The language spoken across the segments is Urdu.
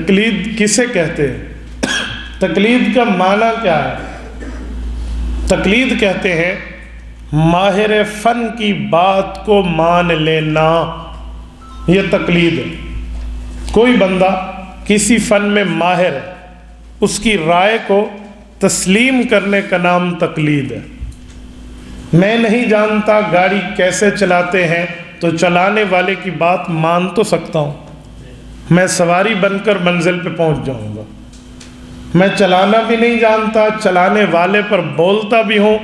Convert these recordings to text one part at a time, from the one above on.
تقلید کسے کہتے ہیں؟ تقلید کا معنی کیا ہے؟ تقلید کہتے ہیں ماہر فن کی بات کو مان لینا، یہ تقلید ہے۔ کوئی بندہ کسی فن میں ماہر ہے، اس کی رائے کو تسلیم کرنے کا نام تقلید ہے۔ میں نہیں جانتا گاڑی کیسے چلاتے ہیں، تو چلانے والے کی بات مان تو سکتا ہوں، میں سواری بن کر منزل پہ پہنچ جاؤں گا۔ میں چلانا بھی نہیں جانتا، چلانے والے پر بولتا بھی ہوں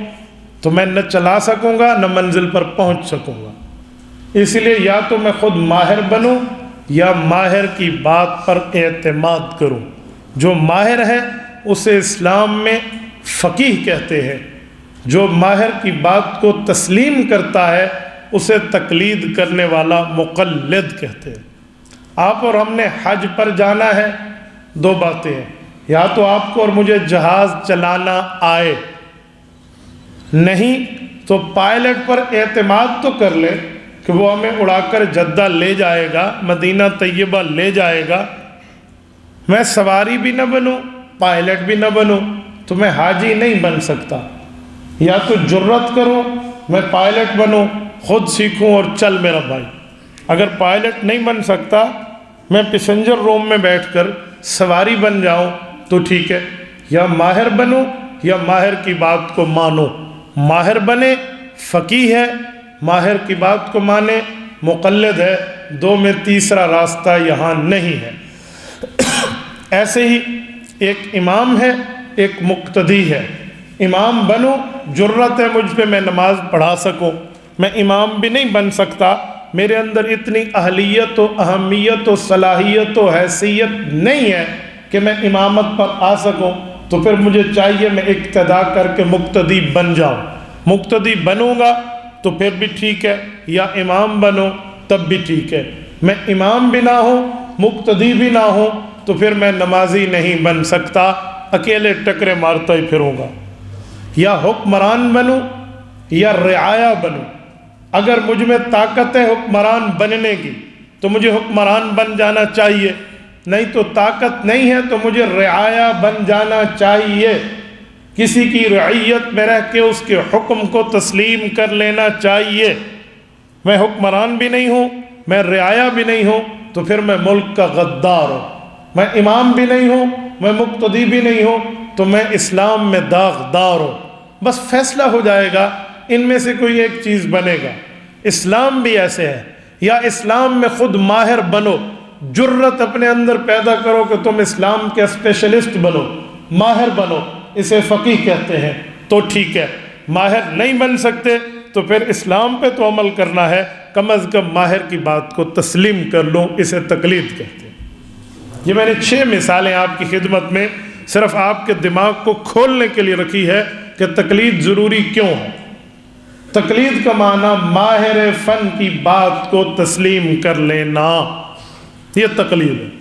تو میں نہ چلا سکوں گا نہ منزل پر پہنچ سکوں گا۔ اس لیے یا تو میں خود ماہر بنوں یا ماہر کی بات پر اعتماد کروں۔ جو ماہر ہے اسے اسلام میں فقیہ کہتے ہیں، جو ماہر کی بات کو تسلیم کرتا ہے اسے تقلید کرنے والا مقلد کہتے ہیں۔ آپ اور ہم نے حج پر جانا ہے، دو باتیں ہیں، یا تو آپ کو اور مجھے جہاز چلانا آئے، نہیں تو پائلٹ پر اعتماد تو کر لے کہ وہ ہمیں اڑا کر جدہ لے جائے گا، مدینہ طیبہ لے جائے گا۔ میں سواری بھی نہ بنوں، پائلٹ بھی نہ بنوں تو میں حاجی نہیں بن سکتا۔ یا تو جرت کروں، میں پائلٹ بنوں، خود سیکھوں اور چل میرا بھائی۔ اگر پائلٹ نہیں بن سکتا، میں پیسنجر روم میں بیٹھ کر سواری بن جاؤں تو ٹھیک ہے۔ یا ماہر بنوں یا ماہر کی بات کو مانو۔ ماہر بنے فقیہ ہے، ماہر کی بات کو مانے مقلد ہے، دو میں تیسرا راستہ یہاں نہیں ہے۔ ایسے ہی ایک امام ہے، ایک مقتدی ہے۔ امام بنو، جرت ہے مجھ پہ میں نماز پڑھا سکوں، میں امام بھی نہیں بن سکتا، میرے اندر اتنی اہلیت و اہمیت و صلاحیت و حیثیت نہیں ہے کہ میں امامت پر آ سکوں، تو پھر مجھے چاہیے میں اقتدا کر کے مقتدی بن جاؤں۔ مقتدی بنوں گا تو پھر بھی ٹھیک ہے، یا امام بنو تب بھی ٹھیک ہے۔ میں امام بھی نہ ہوں، مقتدی بھی نہ ہوں تو پھر میں نمازی نہیں بن سکتا، اکیلے ٹکرے مارتا ہی پھروں گا۔ یا حکمران بنوں یا رعایا بنوں۔ اگر مجھ میں طاقت ہے حکمران بننے کی تو مجھے حکمران بن جانا چاہیے، نہیں تو طاقت نہیں ہے تو مجھے رعایا بن جانا چاہیے۔ کسی کی رعیت میں رہ کے اس کے حکم کو تسلیم کر لینا چاہیے۔ میں حکمران بھی نہیں ہوں، میں رعایا بھی نہیں ہوں تو پھر میں ملک کا غدار ہوں۔ میں امام بھی نہیں ہوں، میں مقتدی بھی نہیں ہوں تو میں اسلام میں داغدار ہوں۔ بس فیصلہ ہو جائے گا، ان میں سے کوئی ایک چیز بنے گا۔ اسلام بھی ایسے ہے، یا اسلام میں خود ماہر بنو، جرت اپنے اندر پیدا کرو کہ تم اسلام کے اسپیشلسٹ بنو، ماہر بنو، اسے فقیہ کہتے ہیں تو ٹھیک ہے۔ ماہر نہیں بن سکتے تو پھر اسلام پہ تو عمل کرنا ہے، کم از کم ماہر کی بات کو تسلیم کر لو، اسے تقلید کہتے ہیں۔ یہ میں نے 6 مثالیں آپ کی خدمت میں صرف آپ کے دماغ کو کھولنے کے لیے رکھی ہے کہ تقلید ضروری کیوں ہے۔ تقلید کا معنی ماہر فن کی بات کو تسلیم کر لینا، یہ تقلید ہے۔